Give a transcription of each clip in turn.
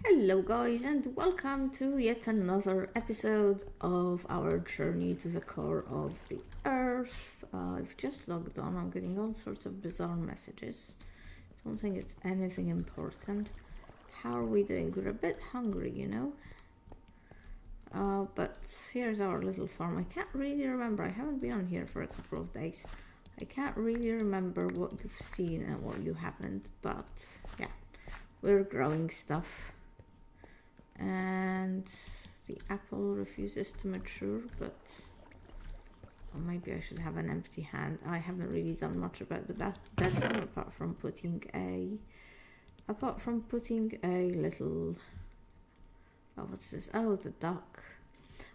Hello, guys, and welcome to yet another episode of our journey to the core of the Earth. I've just logged on, I'm getting all sorts of bizarre messages. Don't think it's anything important. How are we doing? We're a bit hungry, but here's our little farm. I can't really remember, I haven't been on here for a couple of days. I can't really remember what you've seen and what you haven't, but yeah, we're growing stuff. And the apple refuses to mature, but maybe I should have an empty hand. I haven't really done much about the bedroom apart from putting a little, oh, what's this? Oh, the duck.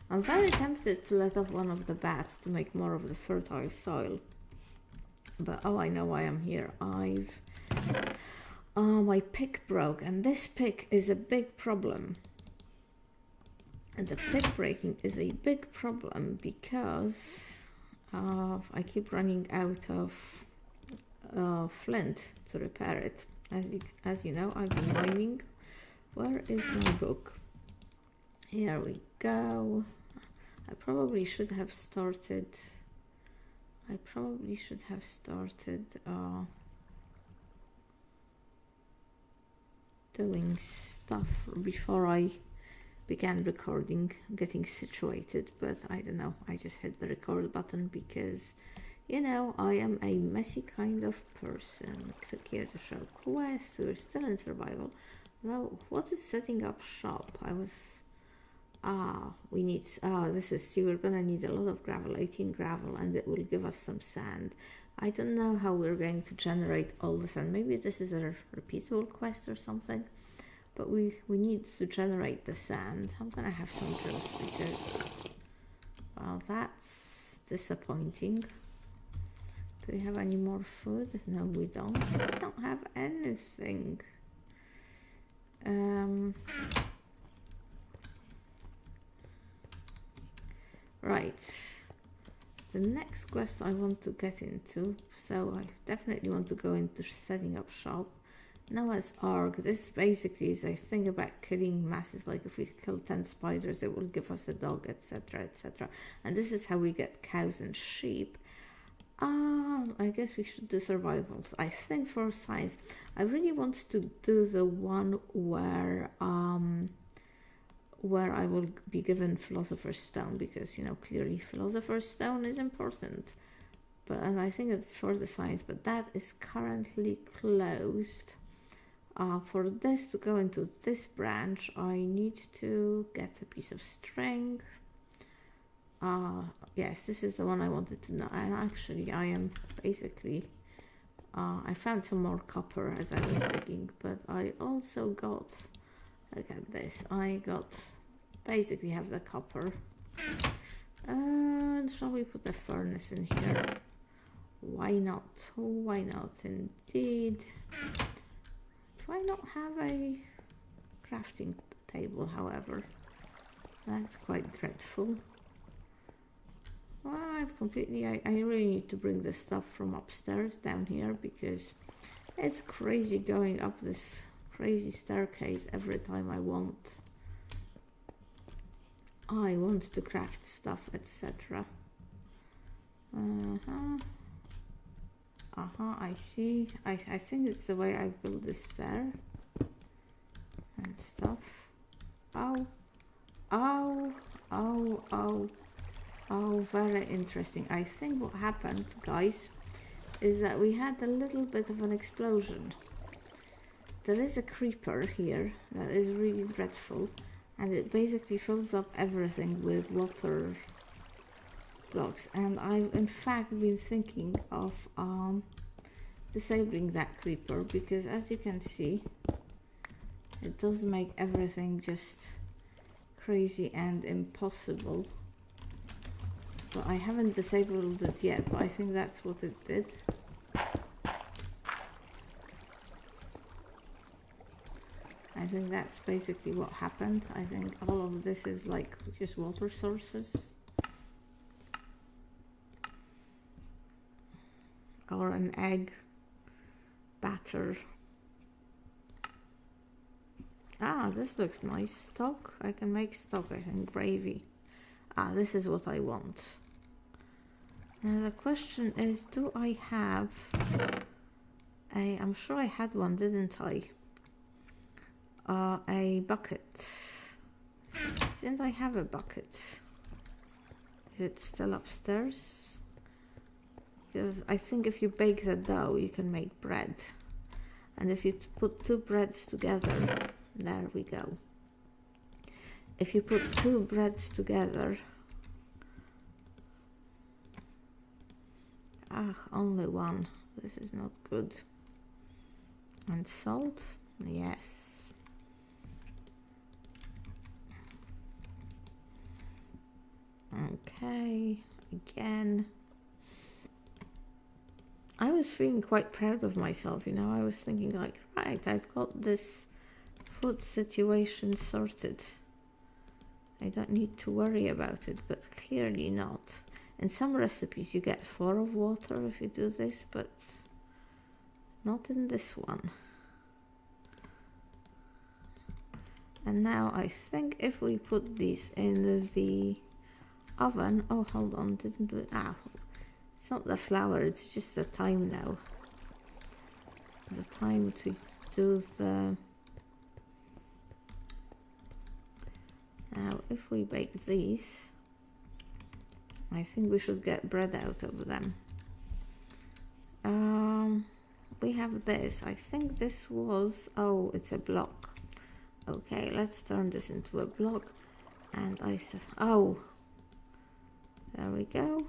I'm very tempted to let off one of the bats to make more of the fertile soil, but oh, I know why I'm here. My pick broke, and this pick is a big problem. And the pick breaking is a big problem because I keep running out of flint to repair it. As you know, I've been mining. Where is my book? Here we go. I probably should have started doing stuff before I began recording, getting situated, but I don't know, I just hit the record button because, I am a messy kind of person. Click here to show quest. We're still in survival. Now, what is setting up shop? This is, we're gonna need a lot of gravel, 18 gravel, and it will give us some sand. I don't know how we're going to generate all the sand. Maybe this is a repeatable quest or something. But we need to generate the sand. I'm gonna have some drills because, well, that's disappointing. Do we have any more food? No, we don't. We don't have anything. Right. The next quest I want to get into, so I definitely want to go into setting up shop. Noah's Ark. This basically is a thing about killing masses, like if we kill 10 spiders it will give us a dog, etc, etc, and this is how we get cows and sheep. I guess we should do survivals. I think for science I really want to do the one where I will be given Philosopher's Stone, because clearly Philosopher's Stone is important, and I think it's for the science, but that is currently closed. For this to go into this branch, I need to get a piece of string. Yes, this is the one I wanted to know. And actually, I am basically, I found some more copper as I was digging, but I also got, look at this, basically have the copper. And shall we put a furnace in here? Why not? Why not, indeed. Do I not have a crafting table, however? That's quite dreadful. Well, I really need to bring the stuff from upstairs down here, because it's crazy going up this crazy staircase every time I want to craft stuff, etc. I see. I think it's the way I've built this there and stuff. Oh, very interesting. I think what happened, guys, is that we had a little bit of an explosion. There is a creeper here that is really dreadful, and it basically fills up everything with water blocks, and I've in fact been thinking of disabling that creeper, because as you can see it does make everything just crazy and impossible. But I haven't disabled it yet, but I think that's what it did. I think that's basically what happened. I think all of this is like just water sources. Or an egg batter. Ah, this looks nice. Stock. I can make stock, I think. Gravy. Ah, this is what I want. Now the question is, do I have I'm sure I had one, didn't I? A bucket. Didn't I have a bucket? Is it still upstairs? Because I think if you bake the dough, you can make bread. And if you put two breads together, there we go. If you put two breads together, only one. This is not good. And salt, yes. Okay, again. I was feeling quite proud of myself, you know. I was thinking like, right, I've got this food situation sorted. I don't need to worry about it, but clearly not. In some recipes you get 4 of water if you do this, but not in this one. And now I think if we put these in the oven, oh hold on, didn't we? It's not the flour, it's just the time now. The time to do the... Now if we bake these, I think we should get bread out of them. We have this, I think this was, oh, it's a block. Okay, let's turn this into a block. And I said, oh, there we go.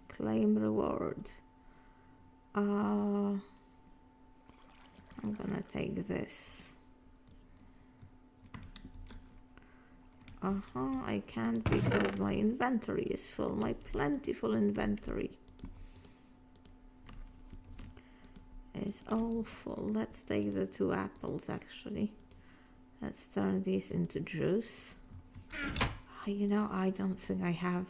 Claim reward. I'm gonna take this. I can't because my inventory is full, my plentiful inventory is all full. Let's take the 2 apples actually. Let's turn these into juice. You know, I don't think I have...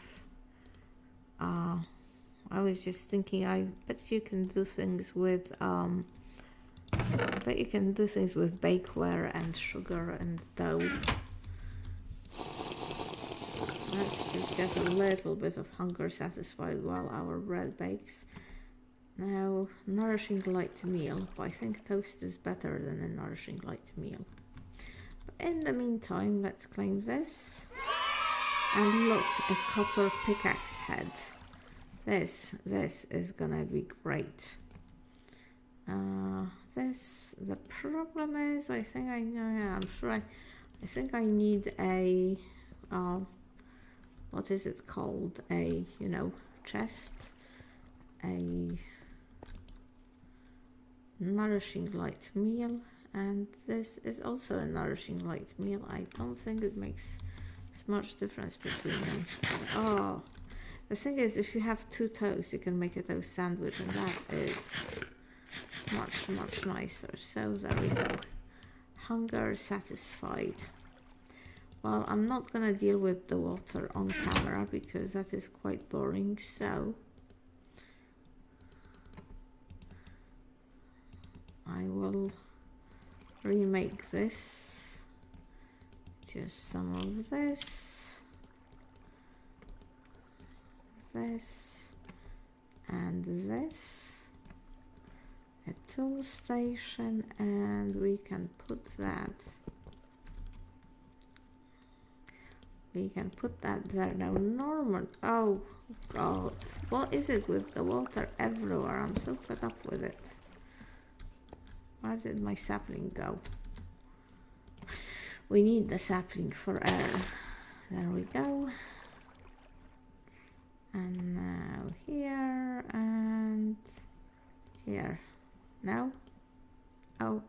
I was just thinking, I bet you can do things with... I bet you can do things with bakeware and sugar and dough. Let's just get a little bit of hunger satisfied while our bread bakes. Now, nourishing light meal. I think toast is better than a nourishing light meal. But in the meantime, let's claim this. And look, a copper pickaxe head. This is gonna be great. The problem is, I think I'm sure I think I need a, what is it called? A, you know, chest. A nourishing light meal. And this is also a nourishing light meal. I don't think it makes much difference between them. Oh, the thing is, if you have 2 toasts, you can make a toast sandwich, and that is much nicer. So there we go. Hunger satisfied. Well, I'm not gonna deal with the water on camera because that is quite boring, so I will remake this. Just some of this, and this, a tool station, and we can put that there. Now normal, oh god, what is it with the water everywhere? I'm so fed up with it. Where did my sapling go? We need the sapling for air. There we go. And now here and here. Now? Oh,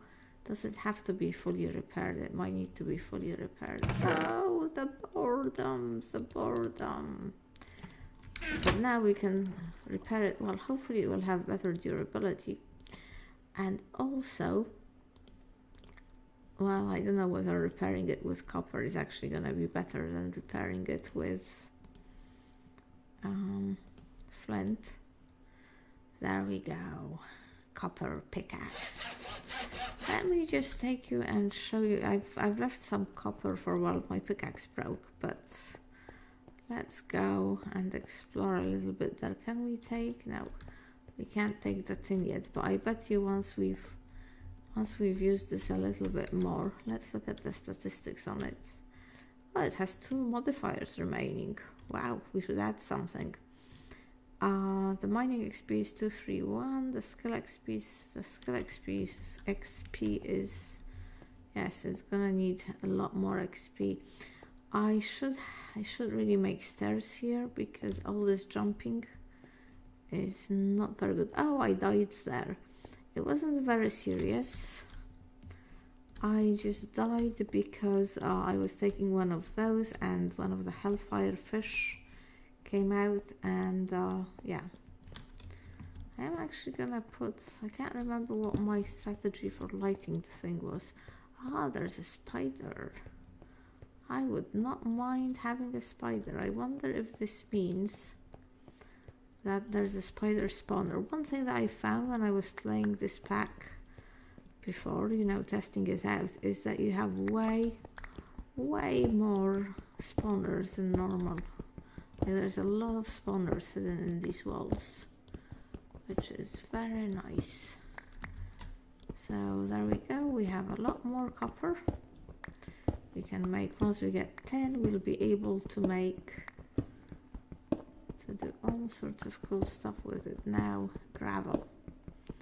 does it have to be fully repaired? It might need to be fully repaired. Oh, the boredom, the boredom. But now we can repair it. Well, hopefully it will have better durability. And also, well, I don't know whether repairing it with copper is actually going to be better than repairing it with flint. There we go. copper pickaxe. Let me just take you and show you. I've left some copper for while my pickaxe broke, but let's go and explore a little bit there. Can we take? No, we can't take that in yet, but I bet you once we've used this a little bit more. Let's look at the statistics on it. Well, it has 2 modifiers remaining. Wow, we should add something. The mining XP is 231. The skill XP is, yes, it's gonna need a lot more XP. I should really make stairs here because all this jumping is not very good. Oh, I died there. It wasn't very serious. I just died because I was taking one of those and one of the hellfire fish came out, and yeah. I'm actually gonna put, I can't remember what my strategy for lighting the thing was. There's a spider. I would not mind having a spider. I wonder if this means that there's a spider spawner. One thing that I found when I was playing this pack before, you know, testing it out, is that you have way more spawners than normal. There's a lot of spawners hidden in these walls, which is very nice. So there we go, we have a lot more copper. We can make, once we get 10, we'll be able to do all sorts of cool stuff with it. Now, gravel.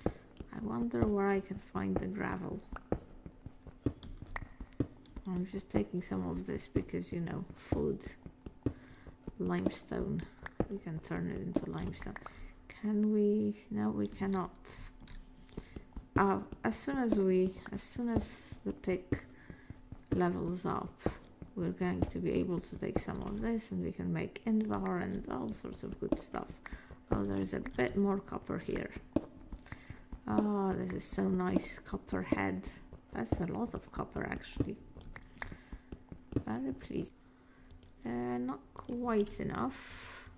I wonder where I can find the gravel. I'm just taking some of this because, you know, food. Limestone. We can turn it into limestone. Can we? No, we cannot. As soon as the pick levels up, we're going to be able to take some of this and we can make Invar and all sorts of good stuff. Oh, there's a bit more copper here. Oh, this is so nice. Copper head. That's a lot of copper actually. Very pleased. Not quite enough.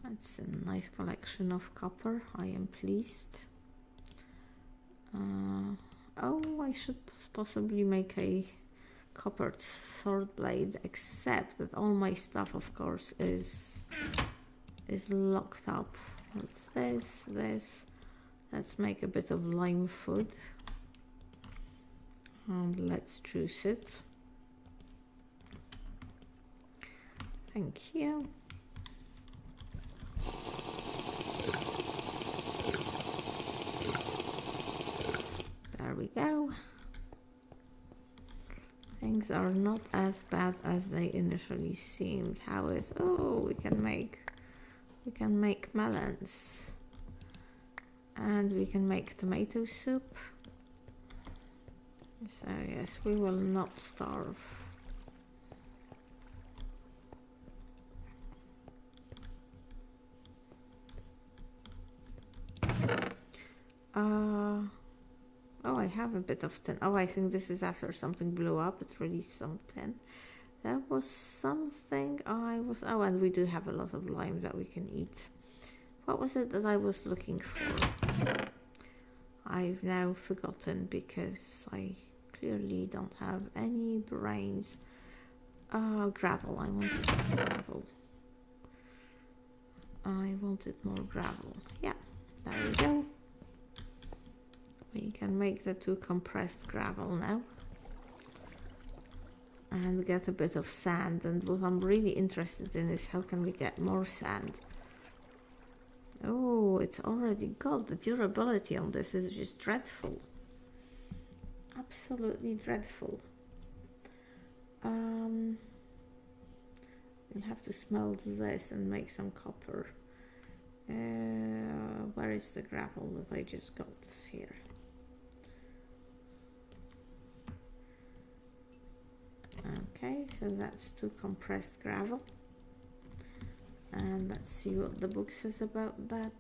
That's a nice collection of copper. I am pleased. Oh, I should possibly make a coppered sword blade, except that all my stuff, of course, is locked up. But this. Let's make a bit of lime food. And let's juice it. Thank you. There we go. Things are not as bad as they initially seemed. How is, oh, we can make melons. And we can make tomato soup. So yes, we will not starve. Oh, I have a bit of tin. Oh, I think this is after something blew up. It released some tin. There was something oh, and we do have a lot of lime that we can eat. What was it that I was looking for? I've now forgotten because I clearly don't have any brains. Gravel. I wanted gravel. I wanted more gravel. Yeah, there we go. We can make the 2 compressed gravel now. And get a bit of sand. And what I'm really interested in is how can we get more sand. Oh, it's already got the durability on this is just dreadful. Absolutely dreadful. We'll have to smelt this and make some copper. Where is the gravel that I just got here? Okay, so that's 2 compressed gravel. And let's see what the book says about that.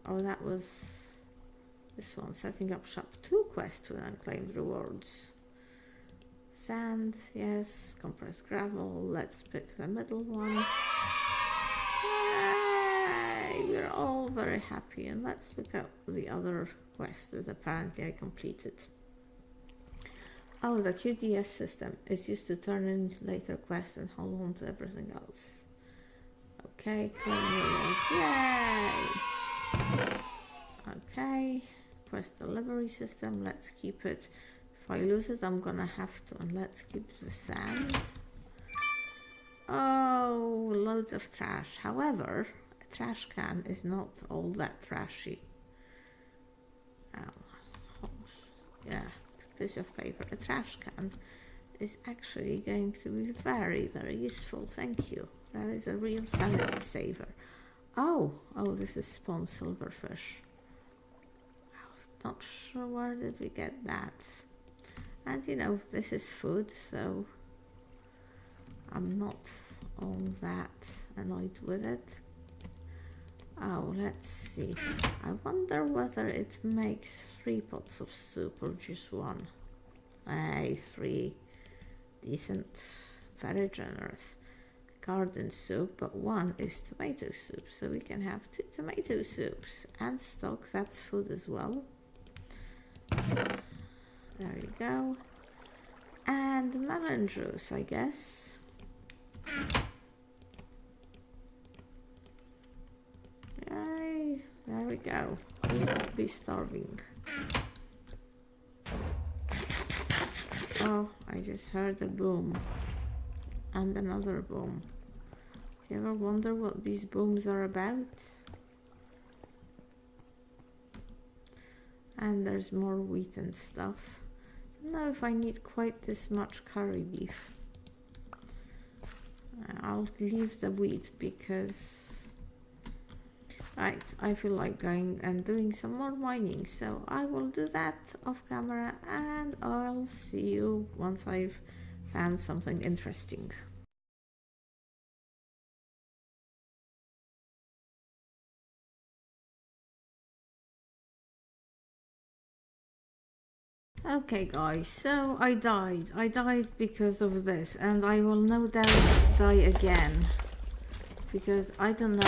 Oh, that was this one, setting up shop. 2 quests with unclaimed rewards. Sand, yes, compressed gravel. Let's pick the middle one. Yay! We we're all very happy. And let's look at the other quest that apparently I completed. Oh, the QDS system is used to turn in later quests and hold on to everything else. Okay, yay! Okay, quest delivery system, let's keep it. If I lose it, I'm gonna have to, and let's keep the sand. Oh, loads of trash. However, a trash can is not all that trashy. Oh, yeah, piece of paper. A trash can is actually going to be very, very useful. Thank you. That is a real sanity saver. Oh, this is spawn silverfish. Not sure where did we get that. And you know, this is food, so I'm not all that annoyed with it. Oh, let's see. I wonder whether it makes 3 pots of soup or just 1. Hey, 3. Decent. Very generous. Garden soup, but 1 is tomato soup. So we can have 2 tomato soups. And stock, that's food as well. There you go. And melon juice, I guess. Yay, there we go. We won't be starving. Oh, I just heard a boom. And another boom. Do you ever wonder what these booms are about? And there's more wheat and stuff. I don't know if I need quite this much curry beef. I'll leave the wheat because I feel like going and doing some more mining, so I will do that off camera and I'll see you once I've found something interesting. Okay guys, so I died because of this, and I will no doubt die again because I don't know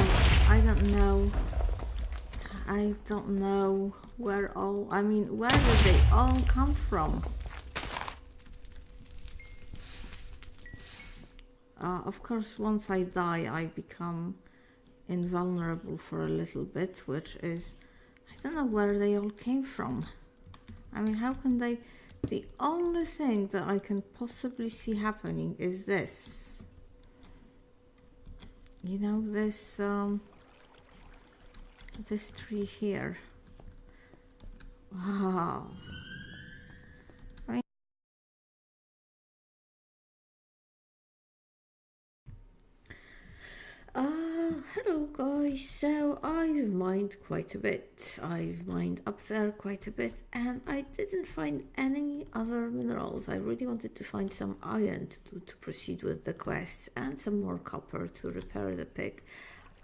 where where did they all come from? Of course, once I die, I become invulnerable for a little bit, which is, I don't know where they all came from. I mean, how can they? The only thing that I can possibly see happening is this. You know, this tree here. Wow. Hello guys, so I've mined quite a bit. I've mined up there quite a bit and I didn't find any other minerals. I really wanted to find some iron to proceed with the quests and some more copper to repair the pig.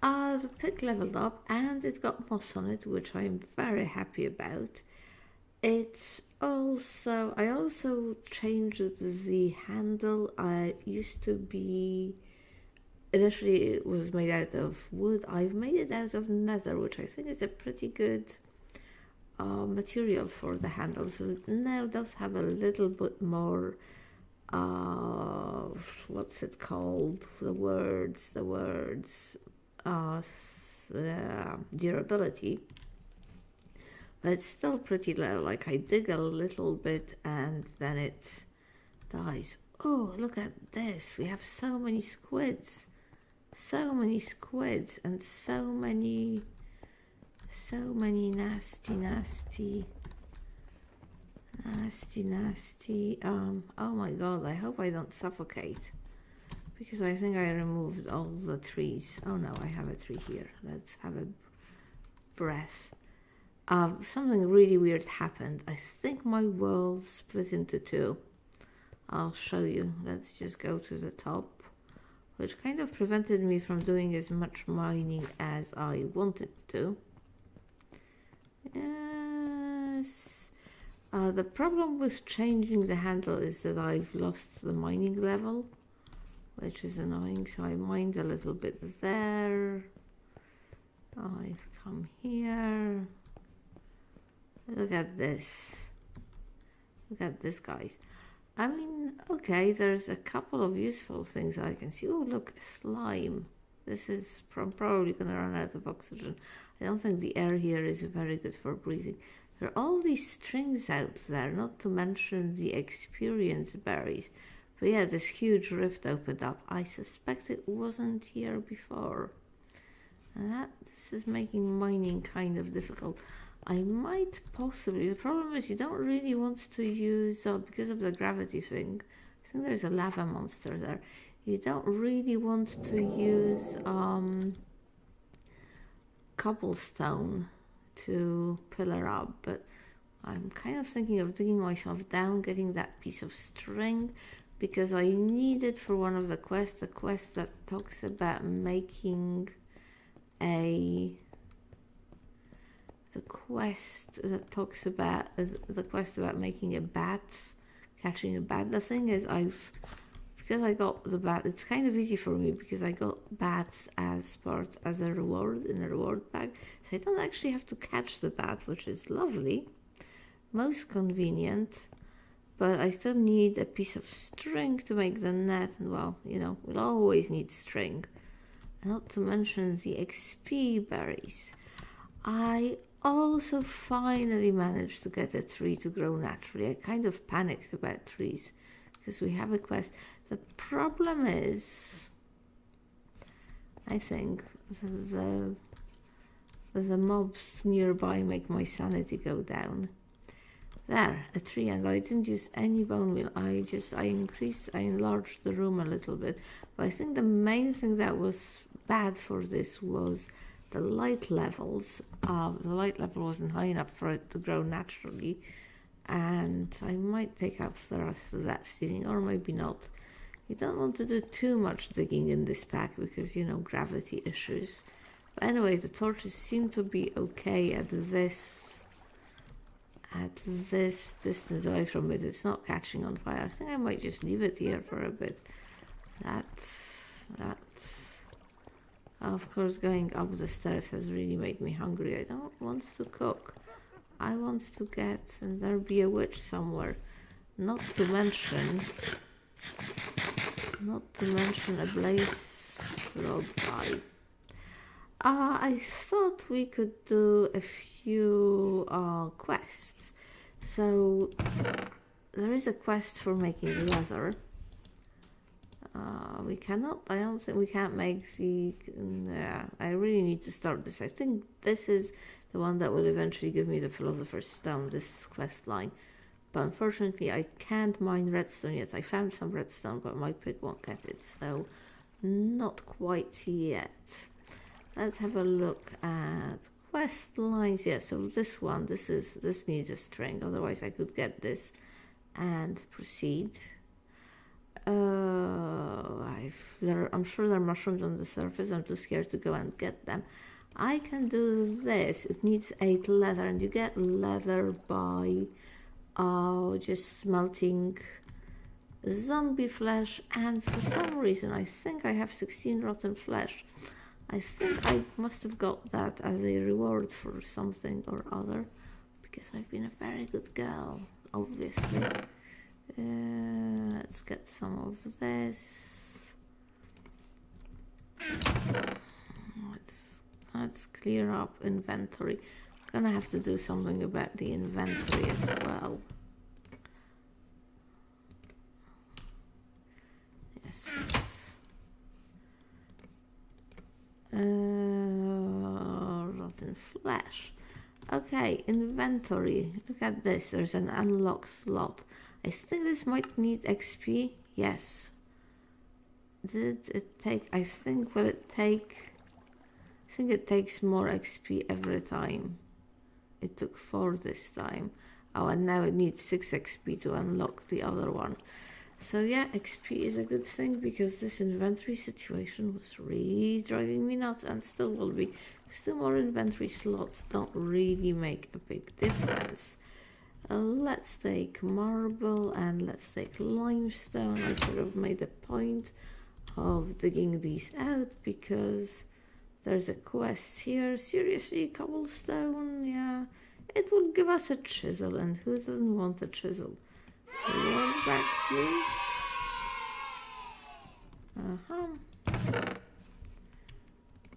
The pig leveled up and it got moss on it, which I'm very happy about. I also changed the handle. I used to be... Initially it was made out of wood. I've made it out of nether, which I think is a pretty good material for the handle. So it now does have a little bit more, what's it called? Durability. But it's still pretty low. Like I dig a little bit and then it dies. Oh, look at this. We have so many squids. So many squids and so many nasty. Oh my god, I hope I don't suffocate because I think I removed all the trees. Oh no, I have a tree here. Let's have a breath. Something really weird happened. I think my world split into 2. I'll show you. Let's just go to the top, which kind of prevented me from doing as much mining as I wanted to. Yes. The problem with changing the handle is that I've lost the mining level, which is annoying, so I mined a little bit there. I've come here. Look at this. Look at this, guys. I mean, okay, there's a couple of useful things I can see. Oh, look, slime. This is probably going to run out of oxygen. I don't think the air here is very good for breathing. There are all these strings out there, not to mention the experience berries. But yeah, this huge rift opened up. I suspect it wasn't here before. And this is making mining kind of difficult. I might possibly, the problem is you don't really want to use, because of the gravity thing, I think there's a lava monster there. You don't really want to use cobblestone to pillar up, but I'm kind of thinking of digging myself down, getting that piece of string, because I need it for one of the quests, the quest that talks about making a... The quest that talks about the quest about making a bat, catching a bat. The thing is, because I got the bat, it's kind of easy for me because I got bats as a reward in a reward bag, so I don't actually have to catch the bat, which is lovely, most convenient. But I still need a piece of string to make the net, and well, you know, we'll always need string, not to mention the XP berries. I also finally managed to get a tree to grow naturally. I kind of panicked about trees because we have a quest. The problem is, I think, the mobs nearby make my sanity go down. There, a tree, and I didn't use any bone meal. I enlarged the room a little bit. But I think the main thing that was bad for this was the light levels. The light level wasn't high enough for it to grow naturally, and I might take out the rest of that seeding, or maybe not. You don't want to do too much digging in this pack because, you know, gravity issues. But anyway, the torches seem to be okay at this distance away from it. It's not catching on fire. I think I might just leave it here for a bit. Of course, going up the stairs has really made me hungry. I don't want to cook. I want to get, and there'll be a witch somewhere. Not to mention a blaze rod pie. I thought we could do a few quests. So there is a quest for making leather. We cannot, I don't think we can't make the, I really need to start this. I think this is the one that will eventually give me the Philosopher's Stone, this quest line. But unfortunately I can't mine redstone yet. I found some redstone, but my pick won't get it, so not quite yet. Let's have a look at quest lines. Yeah, so this one, this needs a string, otherwise I could get this and proceed. I'm sure there are mushrooms on the surface. I'm too scared to go and get them. I can do this. It needs 8 leather, and you get leather by just smelting zombie flesh, and for some reason I think I have 16 rotten flesh. I think I must have got that as a reward for something or other, because I've been a very good girl, obviously. Let's get some of this. Let's clear up inventory. I'm gonna have to do something about the inventory as well. Yes. Rotten flesh. Okay, inventory. Look at this. There's an unlock slot. I think this might need XP. Yes. Did it take? I think it takes more XP every time. It took 4 this time. Oh, and now it needs 6 XP to unlock the other one. So yeah, XP is a good thing, because this inventory situation was really driving me nuts, and still will be. Still, more inventory slots don't really make a big difference. Let's take marble and let's take limestone. I sort of made a point of digging these out because There's a quest here. Seriously, cobblestone? Yeah. It will give us a chisel, and who doesn't want a chisel? Reward back, please.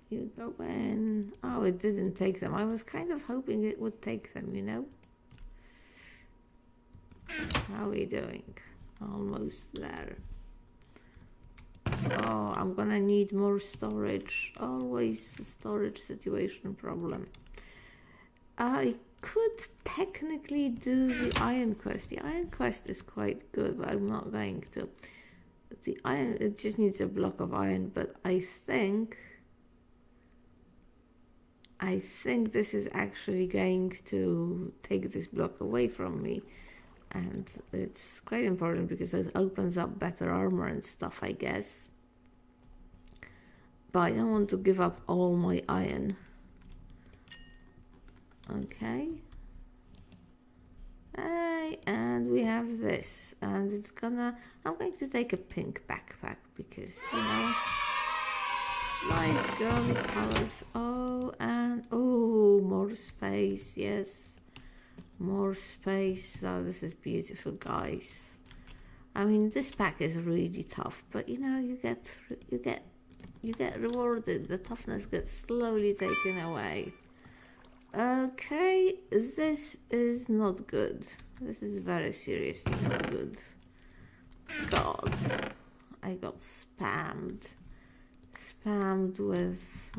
You go in. Oh, it didn't take them. I was kind of hoping it would take them, you know? How are we doing? Almost there. Oh, I'm gonna need more storage. Always the storage situation problem. I could technically do the iron quest. The iron quest is quite good, but I'm not going to. The iron, it just needs a block of iron, but I think this is actually going to take this block away from me. And it's quite important because it opens up better armor and stuff, I guess. But I don't want to give up all my iron. Okay. Hey, and we have this. And it's gonna... I'm going to take a pink backpack because, you know... Nice girly colors. Oh, and... Oh, more space, yes. More space. Oh, this is beautiful, guys. I mean, this pack is really tough, but you know, you get rewarded. The toughness gets slowly taken away. Okay, this is not good. This is very seriously not good. God, I got spammed. Spammed with...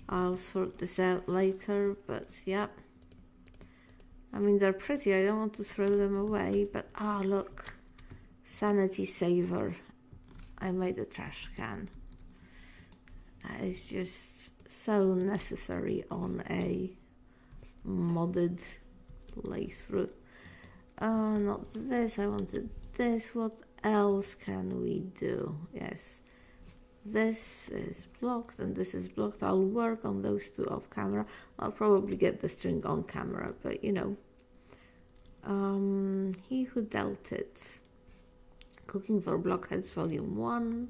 I'll sort this out later, but yeah. I mean, they're pretty. I don't want to throw them away, but look. Sanity saver. I made a trash can. It's just so necessary on a modded playthrough. Not this. I wanted this. What else can we do? Yes. This is blocked and this is blocked. I'll work on those two off camera. I'll probably get the string on camera, but you know. He Who Dealt It. Cooking for Blockheads Volume 1.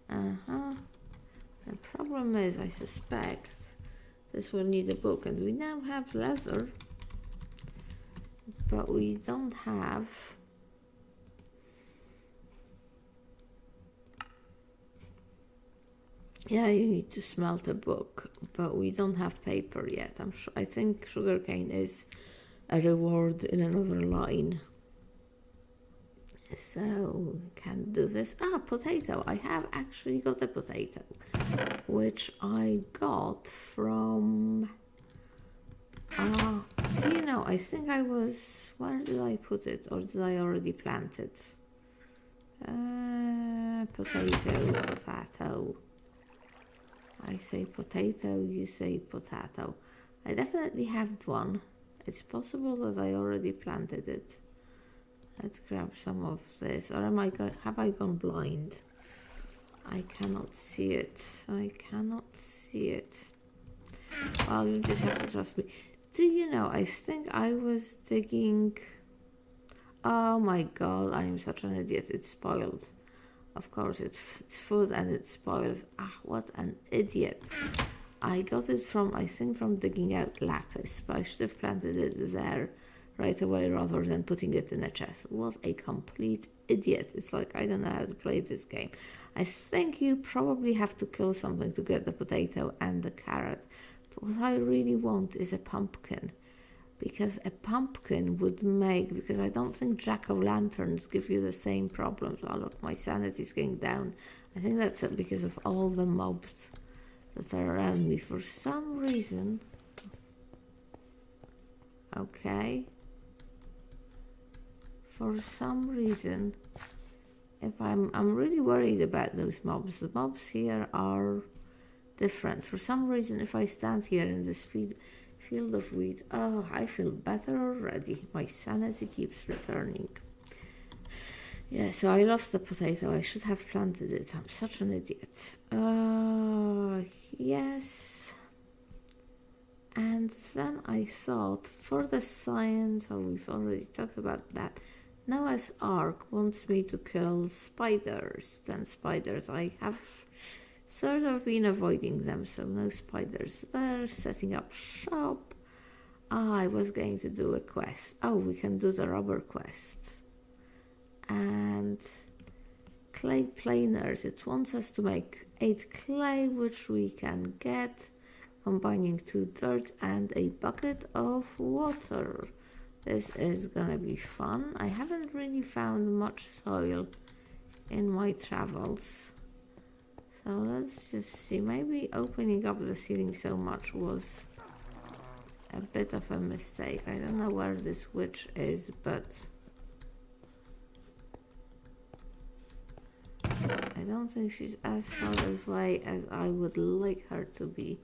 The problem is, I suspect this will need a book, and we now have leather, but we don't have... Yeah, you need to smelt a book, but we don't have paper yet. I think sugarcane is a reward in another line. So, can do this. Potato. I have actually got a potato, which I got from... do you know, I think I was... Where did I put it? Or did I already plant it? Potato. I say potato, you say potato. I definitely have one. It's possible that I already planted it. Let's grab some of this. Or have I gone blind? I cannot see it. I cannot see it. Well, you just have to trust me. Do you know, I think I was digging... Oh my god, I am such an idiot. It's spoiled. Of course, it's food and it spoils. What an idiot. I got it from, I think, from digging out lapis, but I should have planted it there right away rather than putting it in a chest. What a complete idiot. It's like, I don't know how to play this game. I think you probably have to kill something to get the potato and the carrot. But what I really want is a pumpkin. Because a pumpkin would make, because I don't think jack-o'-lanterns give you the same problems. Oh look, my sanity's going down. I think that's because of all the mobs that are around me for some reason. Okay. For some reason, if I'm really worried about those mobs. The mobs here are different. For some reason, if I stand here in this field of wheat, I feel better already. My sanity keeps returning. Yeah, so I lost the potato. I should have planted it. I'm such an idiot. Yes. And then I thought, for the science, we've already talked about that. Noah's Ark wants me to kill spiders. Then spiders. I have Sort of been avoiding them, so no spiders there. Setting up shop. I was going to do a quest. Oh, we can do the rubber quest. And clay planers. It wants us to make 8 clay, which we can get combining 2 dirt and a bucket of water. This is gonna be fun. I haven't really found much soil in my travels. So let's just see. Maybe opening up the ceiling so much was a bit of a mistake. I don't know where this witch is, but I don't think she's as far away as I would like her to be.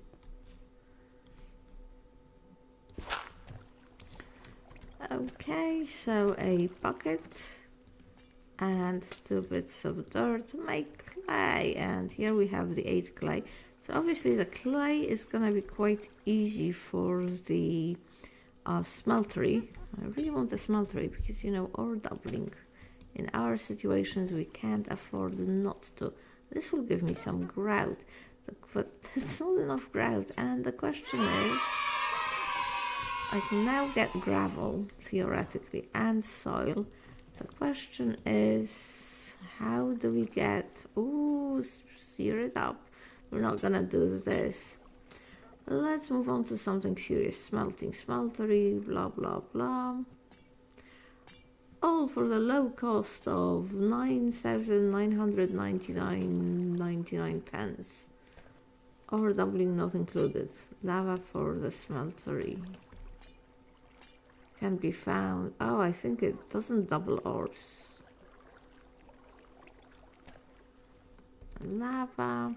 Okay, so a bucket and 2 bits of dirt to make clay, and here we have the 8 clay. So obviously the clay is gonna be quite easy for the smeltery. I really want a smeltery because, you know, ore doubling. In our situations we can't afford not to. This will give me some grout, but it's not enough grout, and the question is, I can now get gravel, theoretically, and soil. The question is, how do we get... Ooh, sear it up. We're not gonna do this. Let's move on to something serious. Smelting, smeltery, blah, blah, blah. All for the low cost of 9,999.99 pence. Ore doubling not included. Lava for the smeltery can be found. Oh, I think it doesn't double ores. Lava.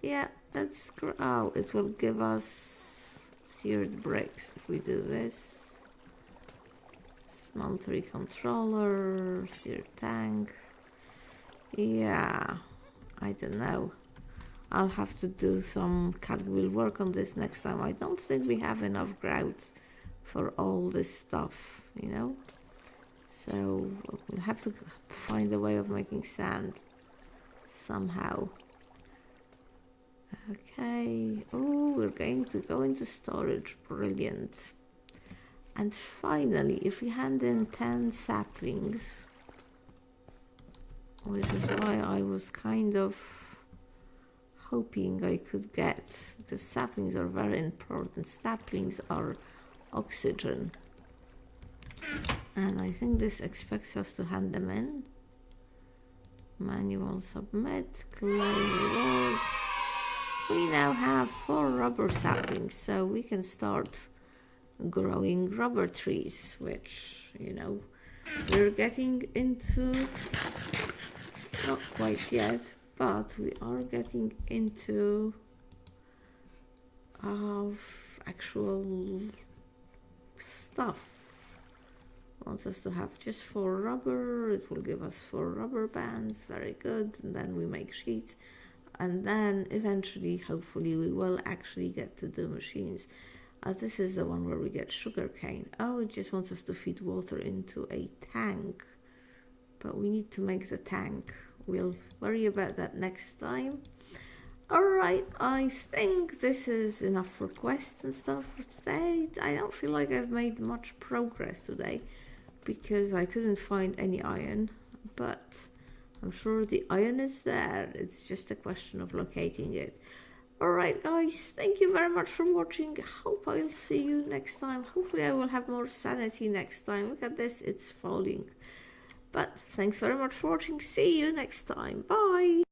Yeah, that's... Oh, it will give us seared bricks if we do this. Smeltery controller, seared tank. Yeah, I don't know. I'll have to do some we'll work on this next time. I don't think we have enough grout for all this stuff, you know, so we'll have to find a way of making sand somehow. Okay. Oh, we're going to go into storage. Brilliant. And finally, if we hand in 10 saplings, which is why I was kind of hoping I could get, because saplings are very important. Saplings are oxygen, and I think this expects us to hand them in. Manual submit, claim reward. We now have 4 rubber saplings, so we can start growing rubber trees, which, you know, we're getting into, not quite yet, but we are getting into actual stuff. Wants us to have just 4 rubber. It will give us 4 rubber bands. Very good. And then we make sheets, and then eventually, hopefully, we will actually get to do machines. This is the one where we get sugar cane. Oh, it just wants us to feed water into a tank, but we need to make the tank. We'll worry about that next time. Alright, I think this is enough for quests and stuff for today. I don't feel like I've made much progress today because I couldn't find any iron, but I'm sure the iron is there. It's just a question of locating it. Alright guys, thank you very much for watching. Hope I'll see you next time. Hopefully I will have more sanity next time. Look at this, it's falling. But thanks very much for watching. See you next time. Bye.